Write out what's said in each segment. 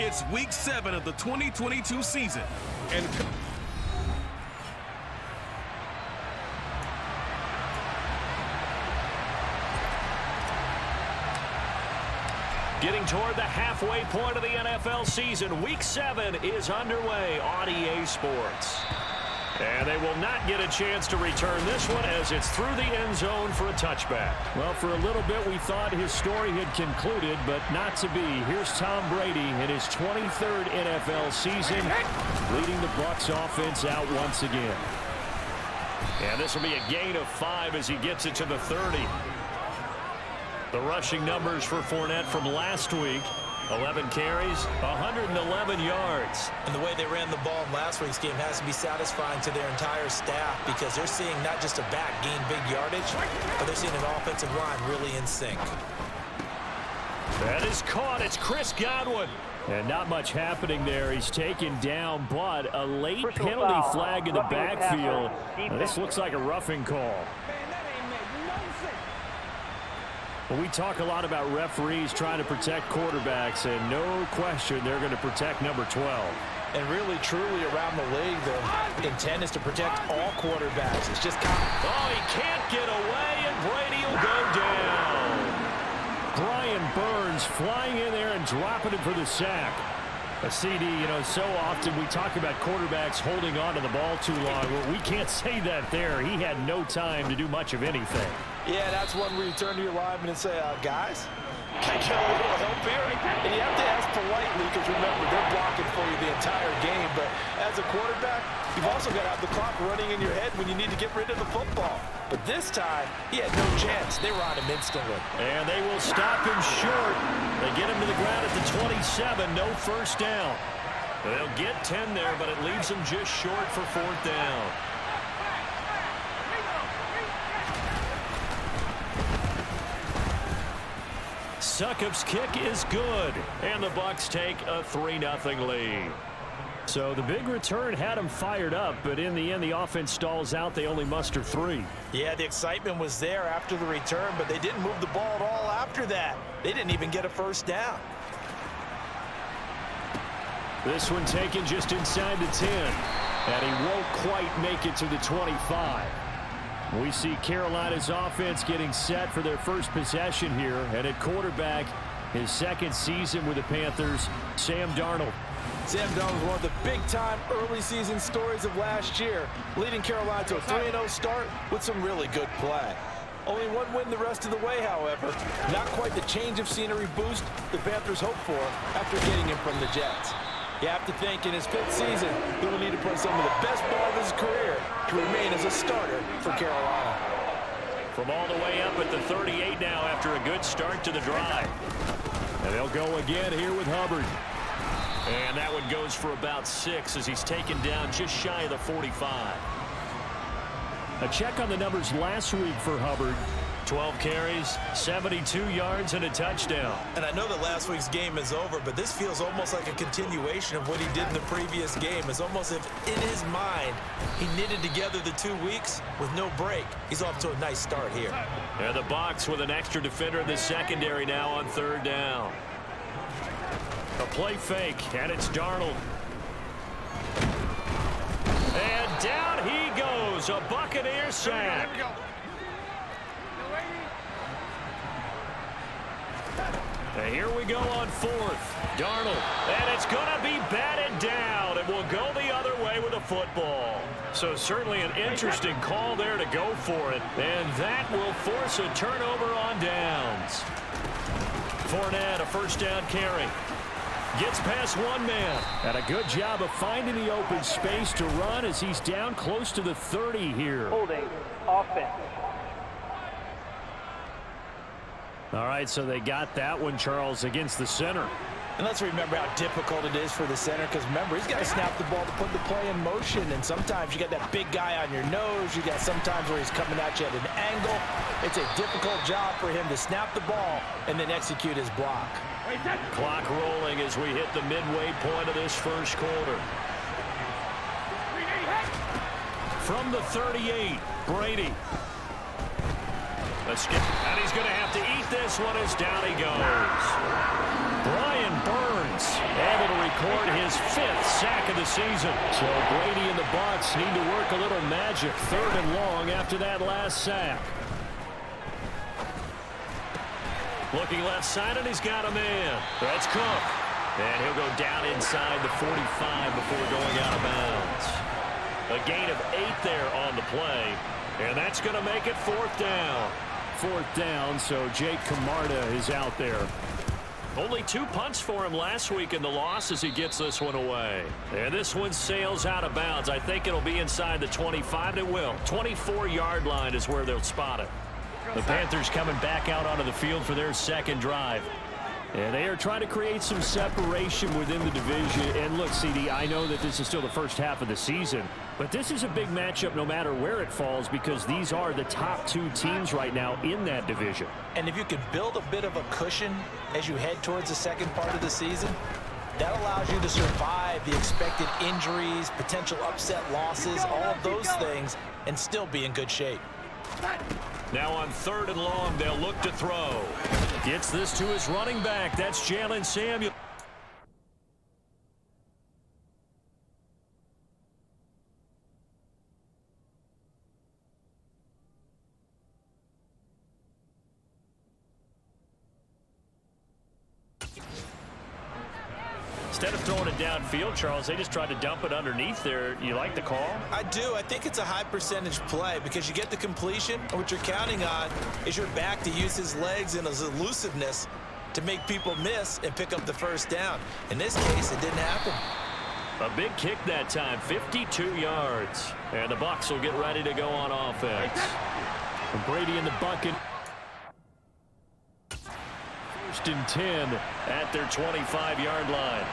It's Week 7 of the 2022 season, and getting toward the halfway point of the NFL season, Week 7 is underway on EA Sports. And they will not get a chance to return this one as it's through the end zone for a touchback. Well, for a little bit we thought his story had concluded, but not to be. Here's Tom Brady in his 23rd NFL season, leading the Bucs offense out once again. And this will be a gain of 5 as he gets it to the 30. The rushing numbers for Fournette from last week: 11 carries, 111 yards. And the way they ran the ball in last week's game has to be satisfying to their entire staff, because they're seeing not just a back gain big yardage, but they're seeing an offensive line really in sync. That is caught. It's Chris Godwin. And not much happening there. He's taken down, but a late penalty flag in the backfield. This looks like a roughing call. Well, we talk a lot about referees trying to protect quarterbacks, and no question they're going to protect number 12. And really, truly, around the league, the intent is to protect all quarterbacks. It's just kind of... Oh, he can't get away, and Brady will go down. Brian Burns flying in there and dropping it for the sack. A CD, you know, so often we talk about quarterbacks holding on to the ball too long. Well, we can't say that there. He had no time to do much of anything. Yeah, that's one where you turn to your lineman and say, guys, can I get a little help here? And you have to ask politely, because remember, they're blocking for you the entire game. But as a quarterback, you've also got to have the clock running in your head when you need to get rid of the football. But this time, he had no chance. They were on him instantly. And they will stop him short. They get him to the ground at the 27, no first down. They'll get 10 there, but it leaves them just short for 4th down. Succop's kick is good, and the Bucs take a 3-0 lead. So the big return had them fired up, but in the end, the offense stalls out. They only muster 3. Yeah, the excitement was there after the return, but they didn't move the ball at all after that. They didn't even get a first down. This one taken just inside the 10, and he won't quite make it to the 25. We see Carolina's offense getting set for their first possession here, and at quarterback, his second season with the Panthers, Sam Darnold. Sam Darnold was one of the big-time early season stories of last year, leading Carolina to a 3-0 start with some really good play. Only one win the rest of the way, however. Not quite the change of scenery boost the Panthers hoped for after getting him from the Jets. You have to think in his 5th season, he will need to play some of the best ball of his career to remain as a starter for Carolina. From all the way up at the 38 now after a good start to the drive. And they'll go again here with Hubbard. And that one goes for about 6 as he's taken down just shy of the 45. A check on the numbers last week for Hubbard. 12 carries, 72 yards, and a touchdown. And I know that last week's game is over, but this feels almost like a continuation of what he did in the previous game. It's almost as if in his mind he knitted together the 2 weeks with no break. He's off to a nice start here. And the Bucs with an extra defender in the secondary now on 3rd down. A play fake, and it's Darnold. And down he goes, a Buccaneer sack. And here we go on 4th. Darnold, and it's going to be batted down. It will go the other way with a football. So certainly an interesting call there to go for it. And that will force a turnover on downs. Fournette, a first down carry. Gets past one man. And a good job of finding the open space to run as he's down close to the 30 here. Holding offense. All right, so they got that one, Charles, against the center. And let's remember how difficult it is for the center, because remember, he's got to snap the ball to put the play in motion, and sometimes you got that big guy on your nose. You got sometimes where he's coming at you at an angle. It's a difficult job for him to snap the ball and then execute his block. Clock rolling as we hit the midway point of this first quarter. From the 38, Brady. And he's going to have to eat this one as down he goes. Brian Burns able to record his 5th sack of the season. So Brady and the Bucs need to work a little magic. 3rd and long after that last sack. Looking left side, and he's got a man. That's Cook. And he'll go down inside the 45 before going out of bounds. A gain of 8 there on the play. And that's going to make it 4th down. 4th down, so Jake Camarda is out there. Only 2 punts for him last week in the loss as he gets this one away. And this one sails out of bounds. I think it'll be inside the 25. It will. 24-yard line is where they'll spot it. The Panthers coming back out onto the field for their 2nd drive. And they are trying to create some separation within the division. And look, CD, I know that this is still the first half of the season, but this is a big matchup no matter where it falls because these are the top 2 teams right now in that division. And if you can build a bit of a cushion as you head towards the second part of the season, that allows you to survive the expected injuries, potential upset losses, all of those things, and still be in good shape. Now on 3rd and long, they'll look to throw. Gets this to his running back. That's Jalen Samuel. Instead of throwing it downfield, Charles, they just tried to dump it underneath there. You like the call? I do. I think it's a high percentage play because you get the completion, and what you're counting on is your back to use his legs and his elusiveness to make people miss and pick up the 1st down. In this case, it didn't happen. A big kick that time, 52 yards. And the Bucs will get ready to go on offense. And Brady in the bucket. 1st and 10 at their 25-yard line.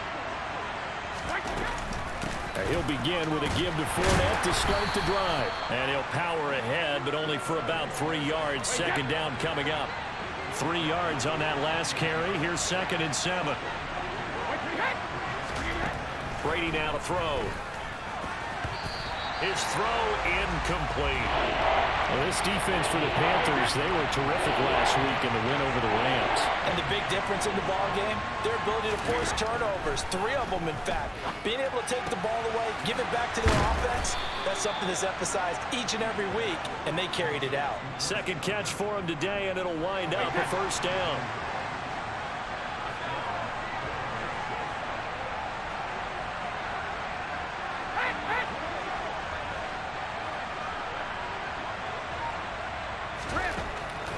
He'll begin with a give to Fournette to start the drive. And he'll power ahead, but only for about 3 yards. 2nd down coming up. 3 yards on that last carry. Here's 2nd and 7. Brady now to throw. His throw incomplete. Well, this defense for the Panthers, they were terrific last week in the win over the Rams. And the big difference in the ball game, their ability to force turnovers, 3 of them in fact. Being able to take the ball away, give it back to their offense, that's something that's emphasized each and every week, and they carried it out. 2nd catch for him today, and it'll wind up a 1st down.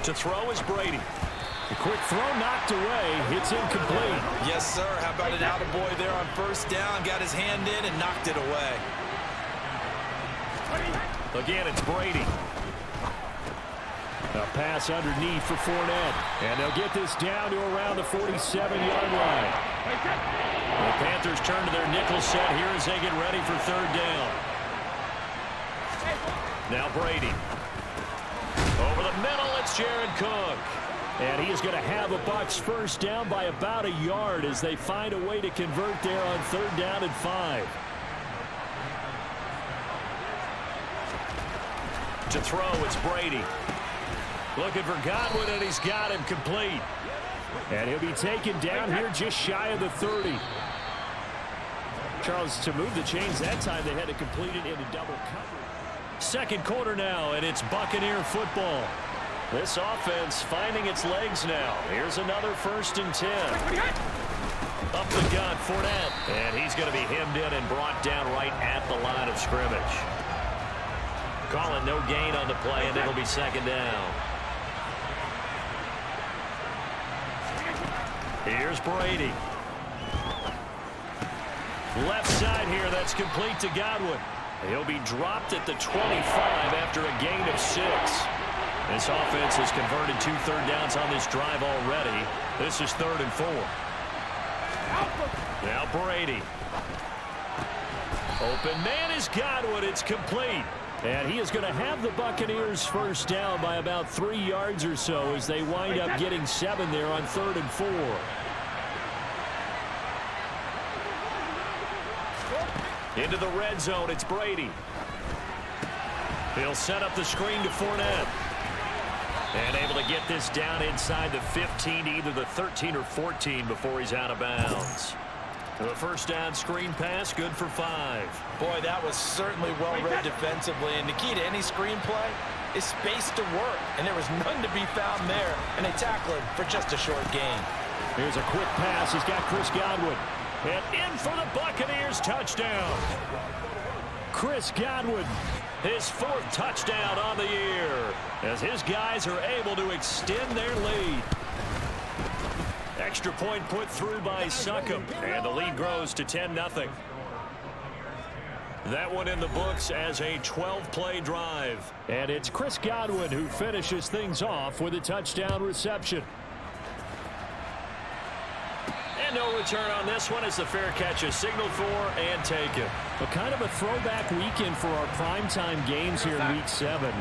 To throw is Brady. The quick throw knocked away. It's incomplete. Yes, sir. How about an attaboy there on 1st down? Got his hand in and knocked it away. Again, it's Brady. A pass underneath for Fournette. And they'll get this down to around the 47-yard line. The Panthers turn to their nickel set here as they get ready for 3rd down. Now Brady. Over the middle, it's Jared Cook. And he is going to have a Bucs 1st down by about a yard as they find a way to convert there on 3rd down and 5. To throw, it's Brady. Looking for Godwin, and he's got him complete. And he'll be taken down here just shy of the 30. Charles, to move the chains that time, they had to complete it into double coverage. 2nd quarter now, and it's Buccaneer football. This offense finding its legs now. Here's another 1st and 10. Up the gut, Fournette. And he's going to be hemmed in and brought down right at the line of scrimmage. Calling no gain on the play, and it'll be 2nd down. Here's Brady. Left side here, that's complete to Godwin. He'll be dropped at the 25 after a gain of 6. This offense has converted 2 third downs on this drive already. This is 3rd and 4. Now Brady. Open man is Godwin. It's complete. And he is going to have the Buccaneers 1st down by about 3 yards or so as they wind up getting 7 there on 3rd and 4. Into the red zone, it's Brady. He'll set up the screen to Fournette. And able to get this down inside the 15, either the 13 or 14 before he's out of bounds. The first down screen pass, good for 5. Boy, that was certainly well-read defensively, and the key to any screenplay is space to work, and there was none to be found there, and they tackle him for just a short gain. Here's a quick pass. He's got Chris Godwin. And in for the Buccaneers touchdown. Chris Godwin. His 4th touchdown on the year as his guys are able to extend their lead. Extra point put through by Succop, and the lead grows to 10-0. That one in the books as a 12-play drive. And it's Chris Godwin who finishes things off with a touchdown reception. And no return on this one as the fair catch is signaled for and taken. A kind of a throwback weekend for our primetime games here in Week 7.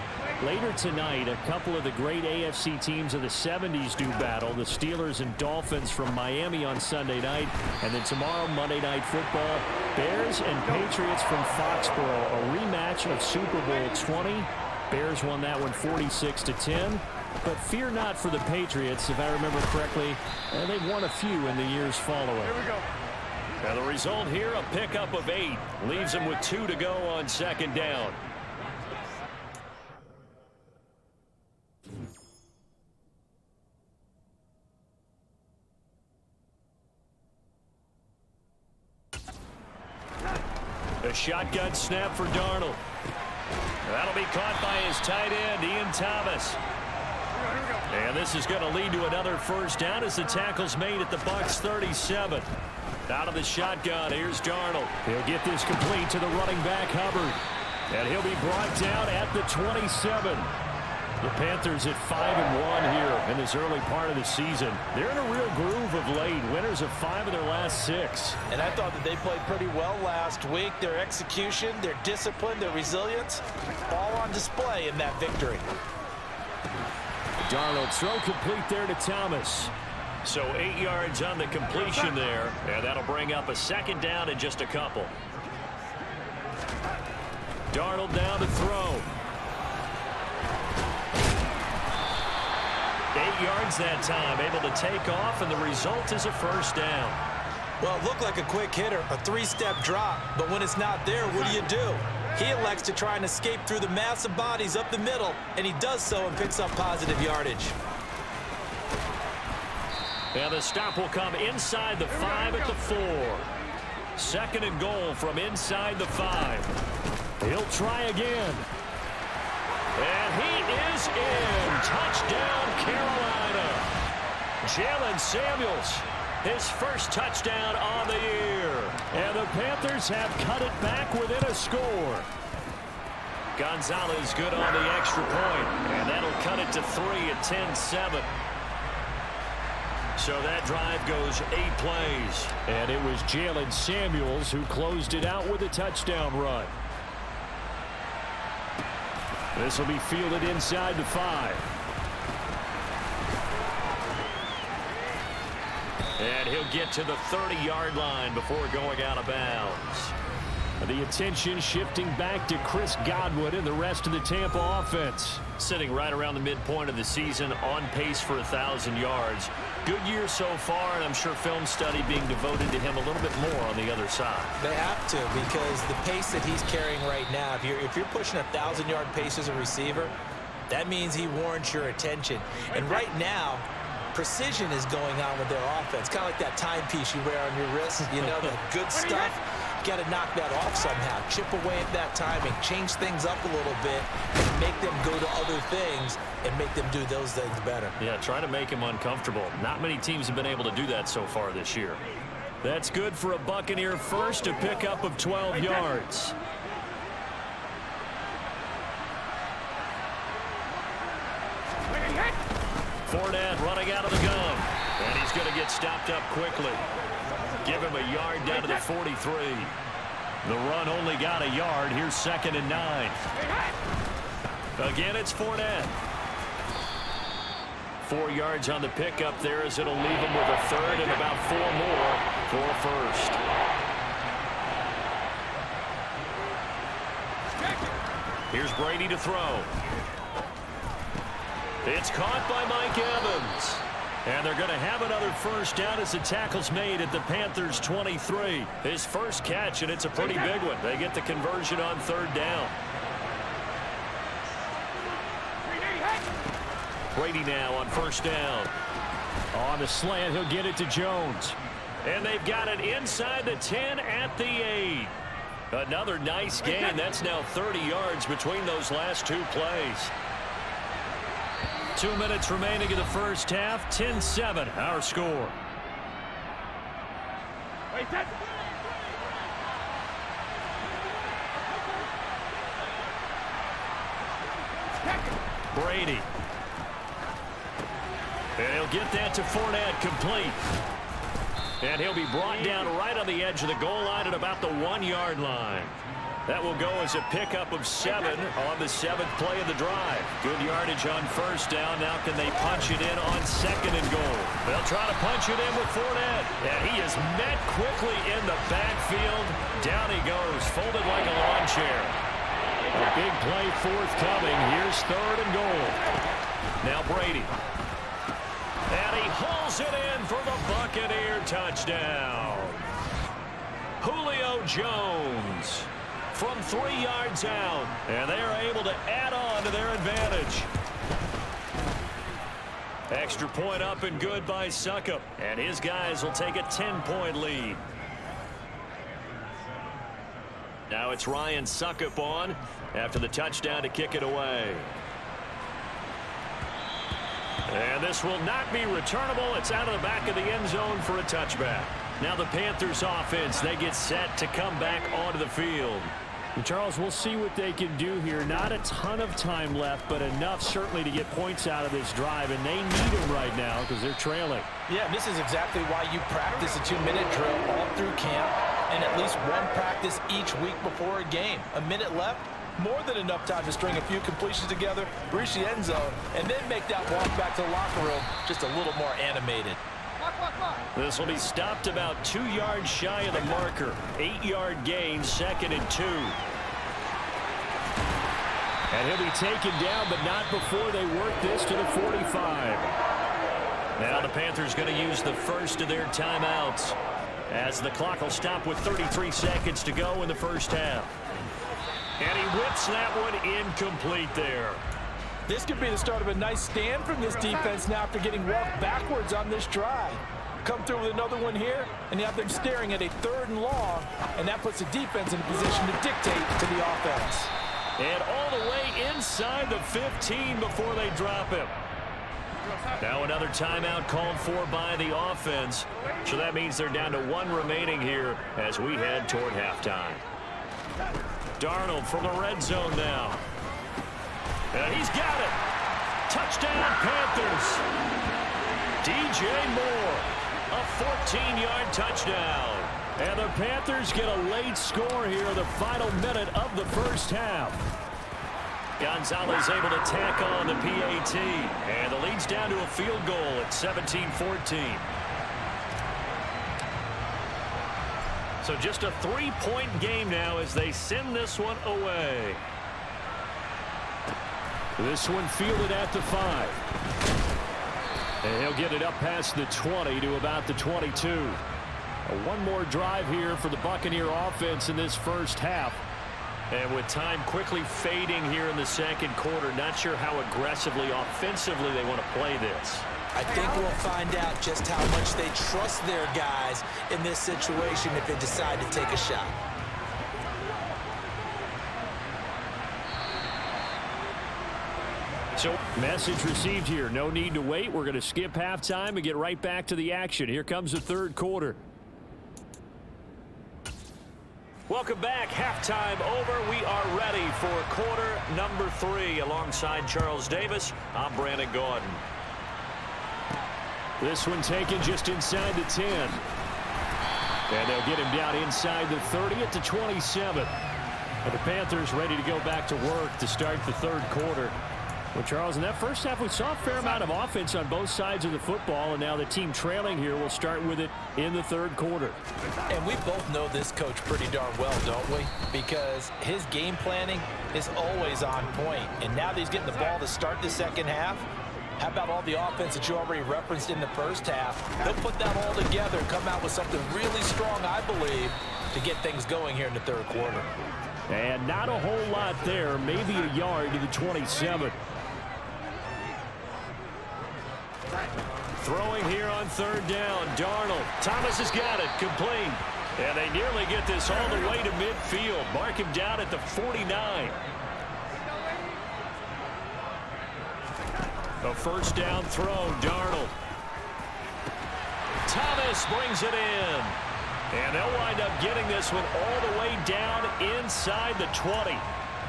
Later tonight, a couple of the great AFC teams of the 70s do battle. The Steelers and Dolphins from Miami on Sunday night. And then tomorrow, Monday Night Football, Bears and Patriots from Foxborough. A rematch of Super Bowl 20. Bears won that one 46-10. But fear not for the Patriots, if I remember correctly. They've won a few in the years following. Here we go. Now the result here, a pickup of 8. Leaves them with 2 to go on 2nd down. A shotgun snap for Darnold. That'll be caught by his tight end, Ian Thomas. And this is going to lead to another first down as the tackle's made at the Bucs 37. Out of the shotgun, here's Darnold. He'll get this complete to the running back, Hubbard. And he'll be brought down at the 27. The Panthers at 5-1 here in this early part of the season. They're in a real groove of late. Winners of 5 of their last 6. And I thought that they played pretty well last week. Their execution, their discipline, their resilience, all on display in that victory. Darnold throw complete there to Thomas. So 8 yards on the completion there, and that'll bring up a 2nd down in just a couple. Darnold down to throw. 8 yards that time, able to take off, and the result is a first down. Well, it looked like a quick hitter, a 3-step drop, but when it's not there, what do? He elects to try and escape through the massive bodies up the middle, and he does so and picks up positive yardage. And the stop will come inside the 5 at the 4. 2nd and goal from inside the 5. He'll try again. And he is in. Touchdown, Carolina. Jalen Samuels, his first touchdown on the year. And the Panthers have cut it back within a score. Gonzalez good on the extra point, and that'll cut it to 3 at 10-7. So that drive goes 8 plays. And it was Jalen Samuels who closed it out with a touchdown run. This will be fielded inside the 5. And he'll get to the 30-yard line before going out of bounds. The attention shifting back to Chris Godwin and the rest of the Tampa offense. Sitting right around the midpoint of the season, on pace for 1,000 yards. Good year so far, and I'm sure film study being devoted to him a little bit more on the other side. They have to, because the pace that he's carrying right now, if you're pushing a 1,000-yard pace as a receiver, that means he warrants your attention. And right now, precision is going on with their offense. Kind of like that timepiece you wear on your wrist. You know, the good stuff. You got to knock that off somehow. Chip away at that timing. Change things up a little bit and make them go to other things and make them do those things better. Yeah, try to make him uncomfortable. Not many teams have been able to do that so far this year. That's good for a Buccaneer first, a pickup of 12 yards. Fournette running out of the gun. And he's going to get stopped up quickly. Give him a yard down to the 43. The run only got a yard. Here's 2nd and 9. Again, it's Fournette. 4 yards on the pickup there as it'll leave him with a 3rd and about 4 more for a first. Here's Brady to throw. It's caught by Mike Evans. And they're going to have another first down as the tackle's made at the Panthers' 23. His first catch, and it's a pretty big one. They get the conversion on third down. Brady now on first down. On the slant, he'll get it to Jones. And they've got it inside the 10 at the 8. Another nice gain. That's now 30 yards between those last two plays. 2 minutes remaining in the first half. 10-7, our score. Brady. And he'll get that to Fournette, complete. And he'll be brought down right on the edge of the goal line at about the 1-yard line. That will go as a pickup of 7 on the 7th play of the drive. Good yardage on first down. Now can they punch it in on 2nd and goal? They'll try to punch it in with Fournette. And he is met quickly in the backfield. Down he goes, folded like a lawn chair. A big play forthcoming. Here's 3rd and goal. Now Brady. And he hauls it in for the Buccaneer touchdown. Julio Jones from 3 yards out. And they are able to add on to their advantage. Extra point up and good by Succop. And his guys will take a 10-point lead. Now it's Ryan Succop on after the touchdown to kick it away. And this will not be returnable. It's out of the back of the end zone for a touchback. Now the Panthers offense, they get set to come back onto the field. And Charles, we'll see what they can do here. Not a ton of time left, but enough certainly to get points out of this drive. And they need them right now because they're trailing. Yeah, this is exactly why you practice a 2-minute drill all through camp and at least one practice each week before a game. A minute left, more than enough time to string a few completions together, reach the end zone, and then make that walk back to the locker room just a little more animated. This will be stopped about 2 yards shy of the marker. 8-yard gain, 2nd and 2. And he'll be taken down, but not before they work this to the 45. Now the Panthers going to use the first of their timeouts as the clock will stop with 33 seconds to go in the first half. And he whips that one incomplete there. This could be the start of a nice stand from this defense now after getting walked backwards on this drive. Come through with another one here, and you have them staring at a 3rd and long, and that puts the defense in a position to dictate to the offense. And all the way inside the 15 before they drop him. Now another timeout called for by the offense. So that means they're down to 1 remaining here as we head toward halftime. Darnold from the red zone now. And he's got it. Touchdown, Panthers. DJ Moore, a 14-yard touchdown. And the Panthers get a late score here in the final minute of the first half. Gonzalez able to tack on the PAT. And the lead's down to a field goal at 17-14. So just a 3-point game now as they send this one away. This one fielded at the 5. And he'll get it up past the 20 to about the 22. One more drive here for the Buccaneer offense in this first half. And with time quickly fading here in the second quarter, not sure how aggressively, offensively they want to play this. I think we'll find out just how much they trust their guys in this situation if they decide to take a shot. So, message received here. No need to wait. We're going to skip halftime and get right back to the action. Here comes the third quarter. Welcome back. Halftime over. We are ready for quarter number 3. Alongside Charles Davis, I'm Brandon Gordon. This one taken just inside the 10. And they'll get him down inside the 30 at the 27. And the Panthers ready to go back to work to start the third quarter. Well, Charles, in that first half, we saw a fair amount of offense on both sides of the football, and now the team trailing here will start with it in the third quarter. And we both know this coach pretty darn well, don't we? Because his game planning is always on point. And now that he's getting the ball to start the second half, How about all the offense that you already referenced in the first half? They'll put that all together and come out with something really strong, I believe, to get things going here in the third quarter. And not a whole lot there, maybe a yard to the 27. Throwing here on third down, Darnold. Thomas has got it, complete. And they nearly get this all the way to midfield. Mark him down at the 49. A first down throw, Darnold. Thomas brings it in. And they'll wind up getting this one all the way down inside the 20.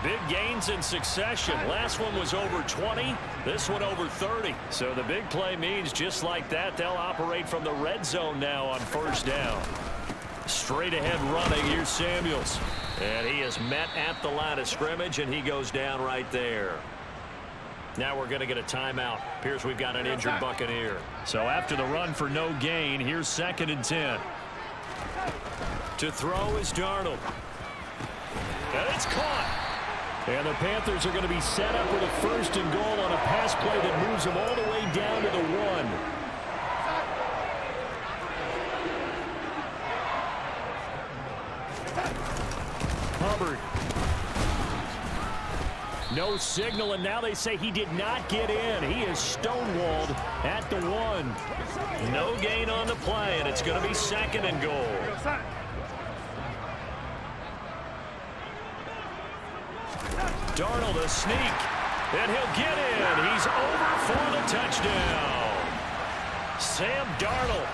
Big gains in succession. Last one was over 20. This one over 30. So the big play means just like that, they'll operate from the red zone now on first down. Straight ahead running. Here's Samuels. And he is met at the line of scrimmage, and he goes down right there. Now we're going to get a timeout. Appears we've got an injured Buccaneer. So after the run for no gain, here's 2nd and 10. To throw is Darnold. And it's caught. And the Panthers are going to be set up with a 1st and goal on a pass play that moves them all the way down to the 1. Hubbard. No signal, and now they say he did not get in. He is stonewalled at the 1. No gain on the play, and it's going to be 2nd and goal. Darnold a sneak, and he'll get in. He's over for the touchdown. Sam Darnold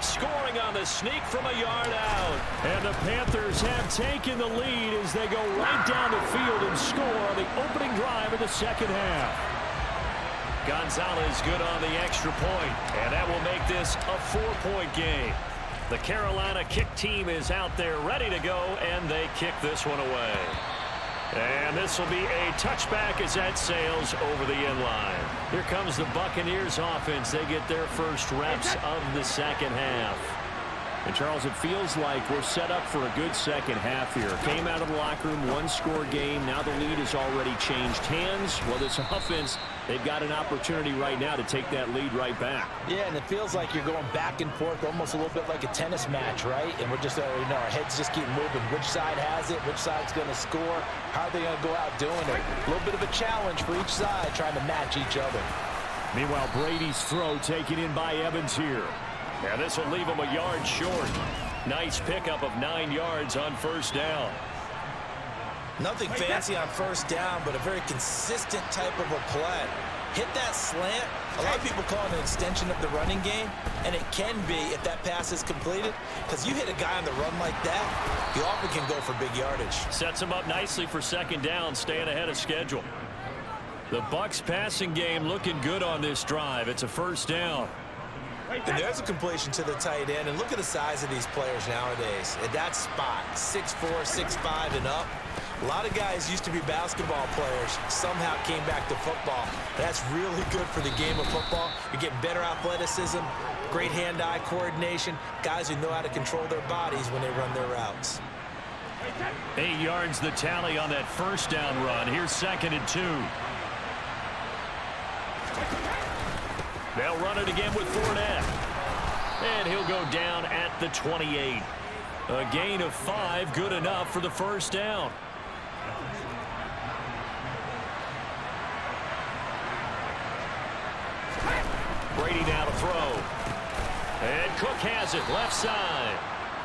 scoring on the sneak from a yard out. And the Panthers have taken the lead as they go right down the field and score on the opening drive of the second half. Gonzalez good on the extra point, and that will make this a 4-point game. The Carolina kick team is out there ready to go, and they kick this one away. And this will be a touchback as that sails over the end line. Here comes the Buccaneers offense. They get their first reps of the second half. And Charles, it feels like we're set up for a good second half here. Came out of the locker room, 1-score game. Now the lead has already changed hands. Well, this offense, they've got an opportunity right now to take that lead right back. Yeah, and it feels like you're going back and forth, almost a little bit like a tennis match, right? And we're just, our heads just keep moving. Which side has it? Which side's going to score? How are they going to go out doing it? A little bit of a challenge for each side, trying to match each other. Meanwhile, Brady's throw taken in by Evans here. And this will leave him a yard short. Nice pickup of 9 yards on first down. Nothing fancy on first down, but a very consistent type of a play. Hit that slant. A lot of people call it an extension of the running game, and it can be if that pass is completed, because you hit a guy on the run like that, you often can go for big yardage. Sets him up nicely for second down, staying ahead of schedule. The Bucs passing game looking good on this drive. It's a first down. And there's a completion to the tight end, and look at the size of these players nowadays. At that spot, 6'4", 6'5", and up. A lot of guys used to be basketball players, somehow came back to football. That's really good for the game of football. You're getting better athleticism, great hand-eye coordination, guys who know how to control their bodies when they run their routes. 8 yards the tally on that first down run. Here's 2nd and 2. They'll run it again with Fournette. And he'll go down at the 28. A gain of 5, good enough for the first down. Brady now to throw. And Cook has it, left side.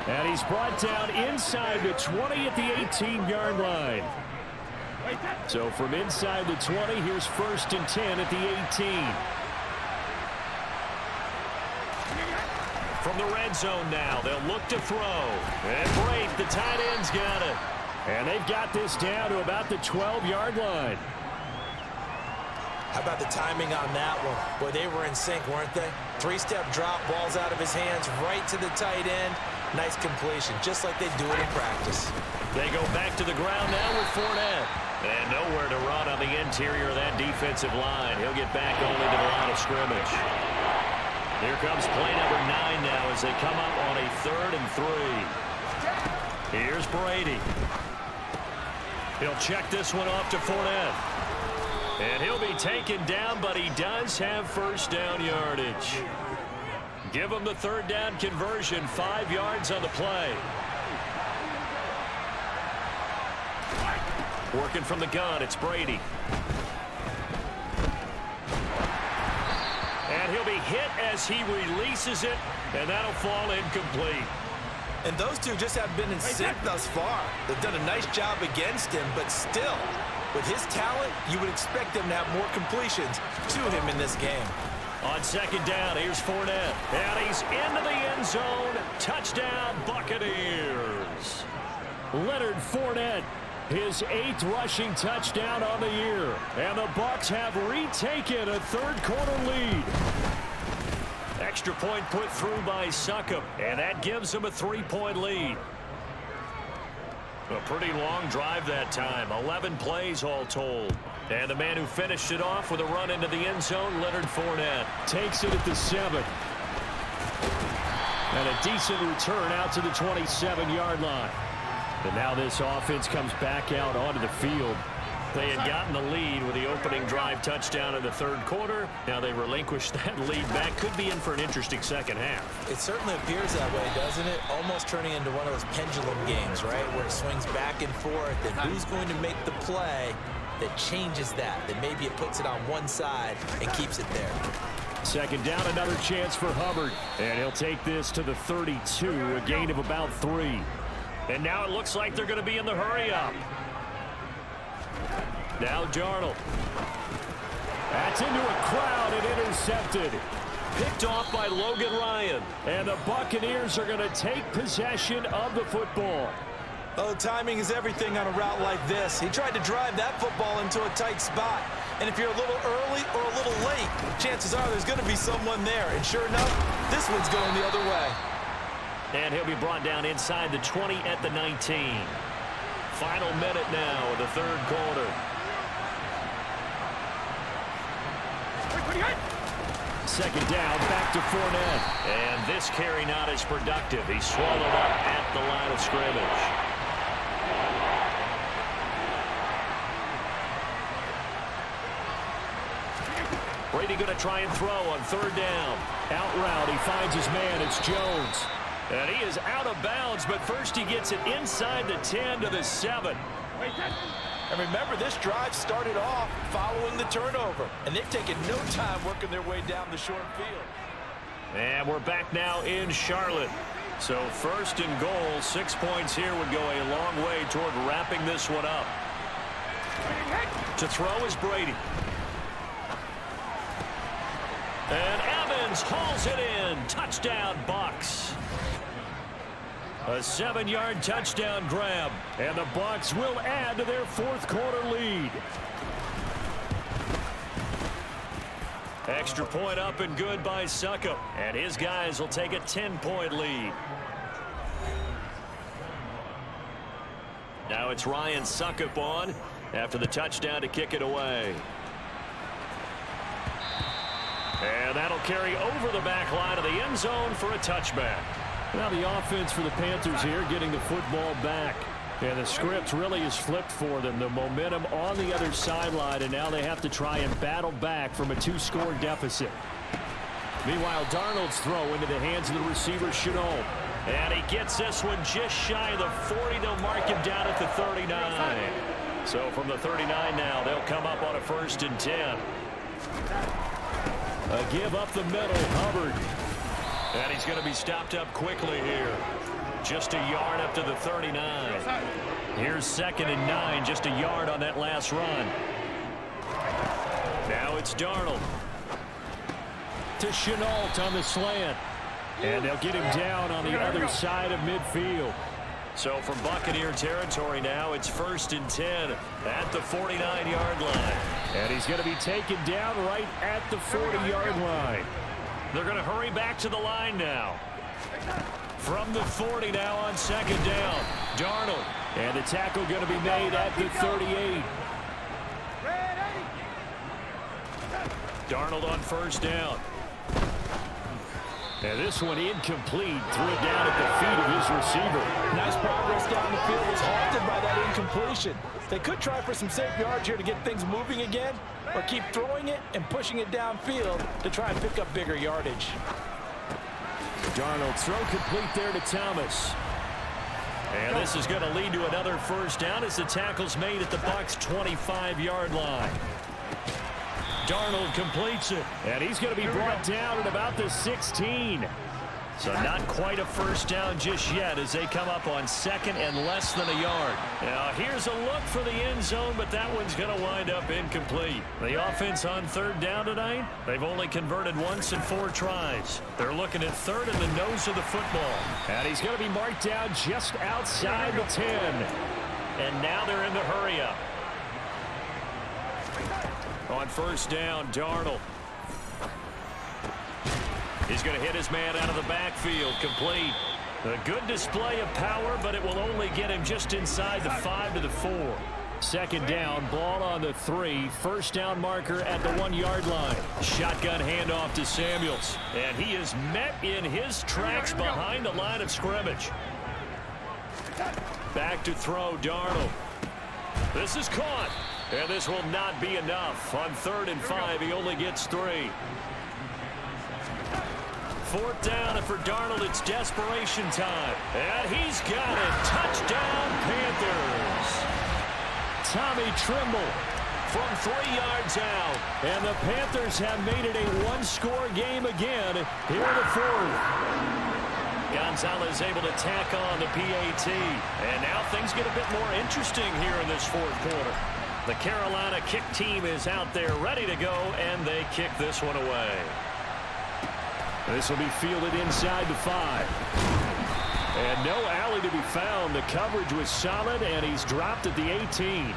And he's brought down inside the 20 at the 18-yard line. So from inside the 20, here's 1st and 10 at the 18. From the red zone now, they'll look to throw. And Brady, the tight end's got it. And they've got this down to about the 12-yard line. How about the timing on that one? Boy, they were in sync, weren't they? 3-step drop, balls out of his hands, right to the tight end. Nice completion, just like they do it in practice. They go back to the ground now with Fournette. And nowhere to run on the interior of that defensive line. He'll get back only to the line of scrimmage. Here comes play number 9 now as they come up on a 3rd and 3. Here's Brady. He'll check this one off to Fournette. And he'll be taken down, but he does have first down yardage. Give him the third down conversion, 5 yards on the play. Working from the gun, it's Brady. And he'll be hit as he releases it, and that'll fall incomplete. And those two just have been in sync thus far. They've done a nice job against him, but still, with his talent, you would expect them to have more completions to him in this game. On second down, here's Fournette. And he's into the end zone. Touchdown, Buccaneers. Leonard Fournette, his 8th rushing touchdown on the year. And the Bucs have retaken a third-quarter lead. Extra point put through by Succop, and that gives him a 3-point lead. A pretty long drive that time, 11 plays all told. And the man who finished it off with a run into the end zone, Leonard Fournette. Takes it at the 7. And a decent return out to the 27-yard line. And now this offense comes back out onto the field. They had gotten the lead with the opening drive touchdown in the third quarter. Now they relinquished that lead back. Could be in for an interesting second half. It certainly appears that way, doesn't it? Almost turning into one of those pendulum games, right? Where it swings back and forth, and who's going to make the play that changes that maybe it puts it on one side and keeps it there. Second down, another chance for Hubbard. And he'll take this to the 32, a gain of about 3. And now it looks like they're going to be in the hurry-up. Now Darnold. That's into a crowd and intercepted. Picked off by Logan Ryan. And the Buccaneers are going to take possession of the football. Oh, timing is everything on a route like this. He tried to drive that football into a tight spot. And if you're a little early or a little late, chances are there's going to be someone there. And sure enough, this one's going the other way. And he'll be brought down inside the 20 at the 19. Final minute now of the third quarter. Second down, back to Fournette. And this carry not as productive. He's swallowed up at the line of scrimmage. Brady going to try and throw on third down. Out route, he finds his man. It's Jones. And he is out of bounds, but first he gets it inside the 10 to the 7. And remember, this drive started off following the turnover. And they've taken no time working their way down the short field. And we're back now in Charlotte. So first and goal, 6 points here would go a long way toward wrapping this one up. To throw is Brady. And Evans hauls it in. Touchdown, Bucs. A 7-yard touchdown grab. And the Bucs will add to their fourth quarter lead. Extra point up and good by Succop. And his guys will take a 10-point lead. Now it's Ryan Succop on after the touchdown to kick it away. And that'll carry over the back line of the end zone for a touchback. Now the offense for the Panthers here getting the football back. And the script really is flipped for them. The momentum on the other sideline, and now they have to try and battle back from a 2-score deficit. Meanwhile, Darnold's throw into the hands of the receiver, Shenault. And he gets this one just shy of the 40. They'll mark him down at the 39. So from the 39 now, they'll come up on a 1st and 10. A give up the middle, Hubbard. And he's going to be stopped up quickly here. Just a yard up to the 39. Here's 2nd and 9, just a yard on that last run. Now it's Darnold. To Shenault on the slant. And they'll get him down on the other side of midfield. So from Buccaneer territory now, it's 1st and 10 at the 49-yard line. And he's going to be taken down right at the 40-yard line. They're going to hurry back to the line now. From the 40 now on 2nd down. Darnold. And the tackle going to be made at the 38. Darnold on 1st down. And this one incomplete. Threw it down at the feet of his receiver. Nice progress down the field was halted by that incompletion. They could try for some safe yards here to get things moving again, or keep throwing it and pushing it downfield to try and pick up bigger yardage. Darnold throw complete there to Thomas. And this is going to lead to another first down as the tackle's made at the Bucs 25-yard line. Darnold completes it, and he's going to be brought down at about the 16. So not quite a first down just yet as they come up on second and less than a yard. Now here's a look for the end zone, but that one's going to wind up incomplete. The offense on third down tonight, they've only converted once in 4 tries. They're looking at third in the nose of the football. And he's going to be marked down just outside the 10. And now they're in the hurry up. On first down, Darnold. He's going to hit his man out of the backfield. Complete. A good display of power, but it will only get him just inside the 5 to the 4. Second down, ball on the 3. First down marker at the 1-yard line. Shotgun handoff to Samuels. And he is met in his tracks behind the line of scrimmage. Back to throw, Darnold. This is caught. And this will not be enough. On 3rd and 5, he only gets 3. Fourth down, and for Darnold, it's desperation time. And he's got it. Touchdown, Panthers. Tommy Tremble from 3 yards out. And the Panthers have made it a 1-score game again here in the 4th. Gonzalez able to tack on the PAT. And now things get a bit more interesting here in this 4th quarter. The Carolina kick team is out there ready to go, and they kick this one away. This will be fielded inside the 5. And no alley to be found. The coverage was solid, and he's dropped at the 18.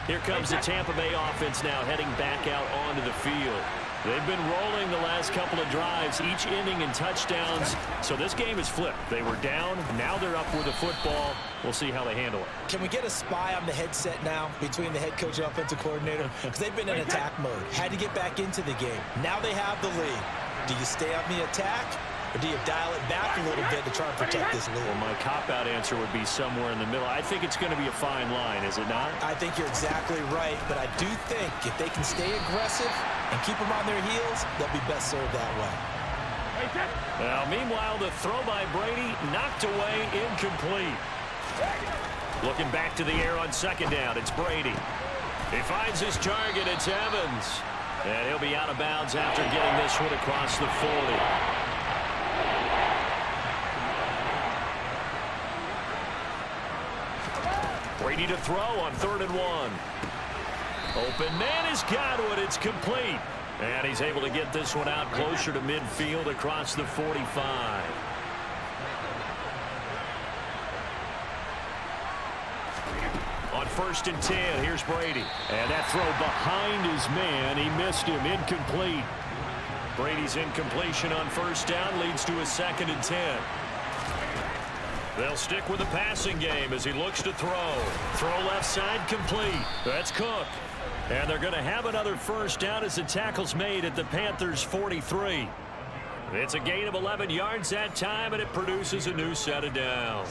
Here comes the Tampa Bay offense now heading back out onto the field. They've been rolling the last couple of drives, each ending in touchdowns. So this game is flipped. They were down. Now they're up with the football. We'll see how they handle it. Can we get a spy on the headset now between the head coach and offensive coordinator? Because they've been in attack mode. Had to get back into the game. Now they have the lead. Do you stay on the attack, or do you dial it back a little bit to try and protect this lead? Well, my cop-out answer would be somewhere in the middle. I think it's going to be a fine line, is it not? I think you're exactly right, but I do think if they can stay aggressive and keep them on their heels, they'll be best served that way. Now, meanwhile, the throw by Brady knocked away, incomplete. Looking back to the air on second down, it's Brady. He finds his target, it's Evans. And he'll be out of bounds after getting this one across the 40. Brady to throw on 3rd and 1. Open man has got it. It's complete. And he's able to get this one out closer to midfield across the 45. On 1st and 10, here's Brady. And that throw behind his man. He missed him. Incomplete. Brady's incompletion on 1st down leads to a 2nd and 10. They'll stick with the passing game as he looks to throw. Throw left side complete. That's Cook. And they're going to have another first down as the tackle's made at the Panthers 43. It's a gain of 11 yards that time, and it produces a new set of downs.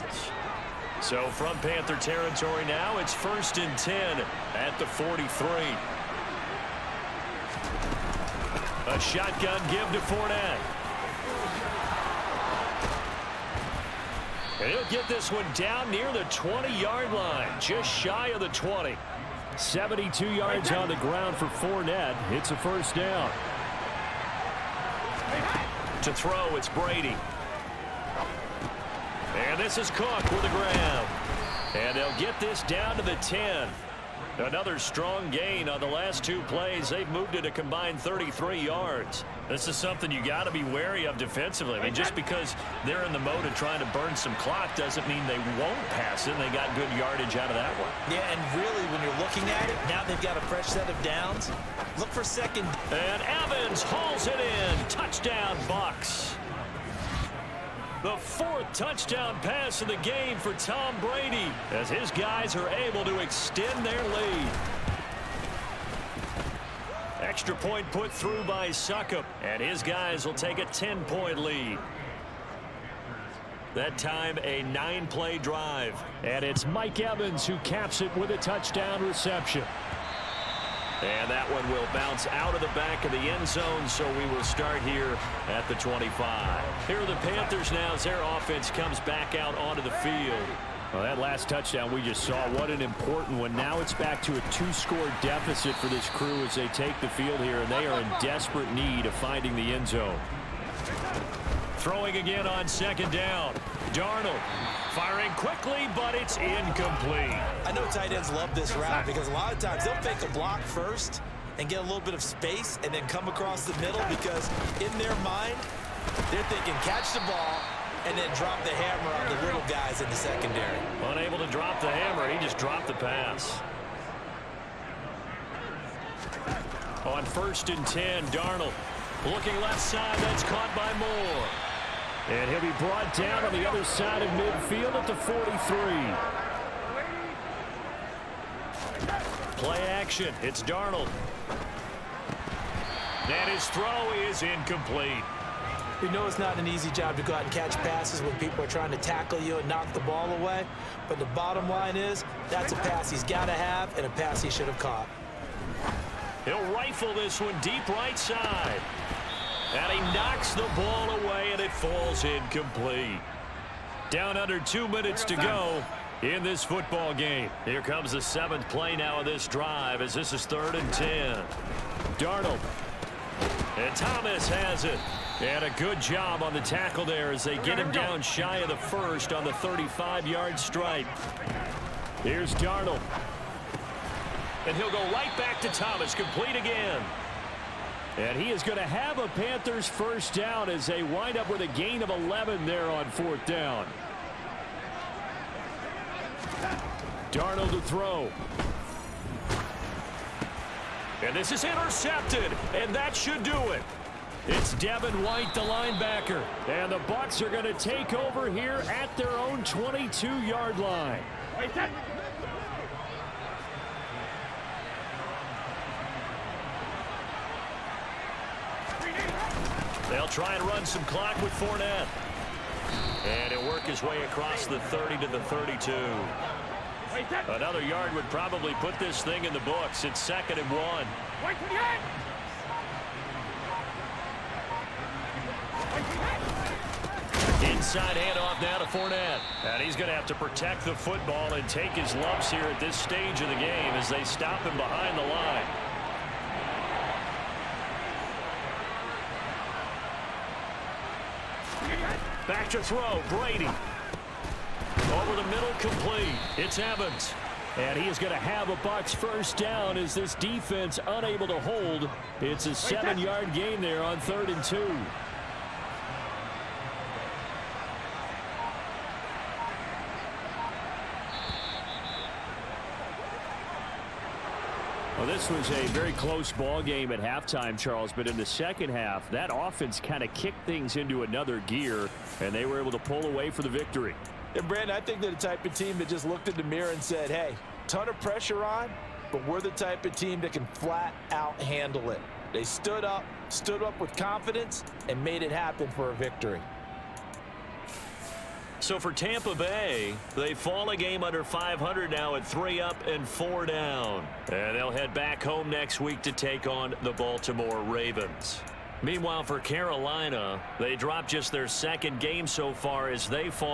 So from Panther territory now, it's 1st and 10 at the 43. A shotgun give to Fournette. And he'll get this one down near the 20-yard line, just shy of the 20. 72 yards on the ground for Fournette. It's a first down. To throw, it's Brady. And this is Cook with a grab. And they'll get this down to the 10. Another strong gain on the last 2 plays. They've moved it a combined 33 yards. This is something you got to be wary of defensively. I mean, just because they're in the mode of trying to burn some clock doesn't mean they won't pass it. And they got good yardage out of that one. Yeah, and really, when you're looking at it, now they've got a fresh set of downs. Look for second. And Evans hauls it in. Touchdown, Bucs. The 4th touchdown pass of the game for Tom Brady as his guys are able to extend their lead. Extra point put through by Succop, and his guys will take a 10-point lead. That time a 9-play drive, and it's Mike Evans who caps it with a touchdown reception. And that one will bounce out of the back of the end zone, so we will start here at the 25. Here are the Panthers now as their offense comes back out onto the field. Well, that last touchdown we just saw, what an important one. Now it's back to a 2-score deficit for this crew as they take the field here, and they are in desperate need of finding the end zone. Throwing again on second down. Darnold firing quickly, but it's incomplete. I know tight ends love this route because a lot of times they'll fake a block first and get a little bit of space and then come across the middle because in their mind, they're thinking catch the ball and then drop the hammer on the little guys in the secondary. Unable to drop the hammer, he just dropped the pass. On 1st and 10, Darnold looking left side, that's caught by Moore. And he'll be brought down on the other side of midfield at the 43. Play action, it's Darnold. And his throw is incomplete. We know it's not an easy job to go out and catch passes when people are trying to tackle you and knock the ball away. But the bottom line is, that's a pass he's got to have and a pass he should have caught. He'll rifle this one deep right side. And he knocks the ball away, and it falls incomplete. Down under 2 minutes to go in this football game. Here comes the 7th play now of this drive as this is 3rd and 10. Darnold. And Thomas has it. And a good job on the tackle there as they get him down shy of the first on the 35-yard stripe. Here's Darnold. And he'll go right back to Thomas, complete again. And he is going to have a Panthers first down as they wind up with a gain of 11 there on 4th down. Darnold to throw. And this is intercepted, and that should do it. It's Devin White, the linebacker. And the Bucs are going to take over here at their own 22-yard line. They'll try and run some clock with Fournette. And he'll work his way across the 30 to the 32. Another yard would probably put this thing in the books. It's 2nd and 1. Inside handoff now to Fournette. And he's going to have to protect the football and take his lumps here at this stage of the game as they stop him behind the line. Back to throw, Brady. Over the middle, complete. It's Evans. And he is going to have a Bucs first down as this defense unable to hold. It's a 7-yard gain there on 3rd and 2. Well, this was a very close ball game at halftime, Charles, but in the second half, that offense kind of kicked things into another gear, and they were able to pull away for the victory. And, Brandon, I think they're the type of team that just looked in the mirror and said, hey, ton of pressure on, but we're the type of team that can flat out handle it. They stood up with confidence, and made it happen for a victory. So for Tampa Bay, they fall a game under 500 now at 3 up and 4 down. And they'll head back home next week to take on the Baltimore Ravens. Meanwhile, for Carolina, they dropped just their 2nd game so far as they fall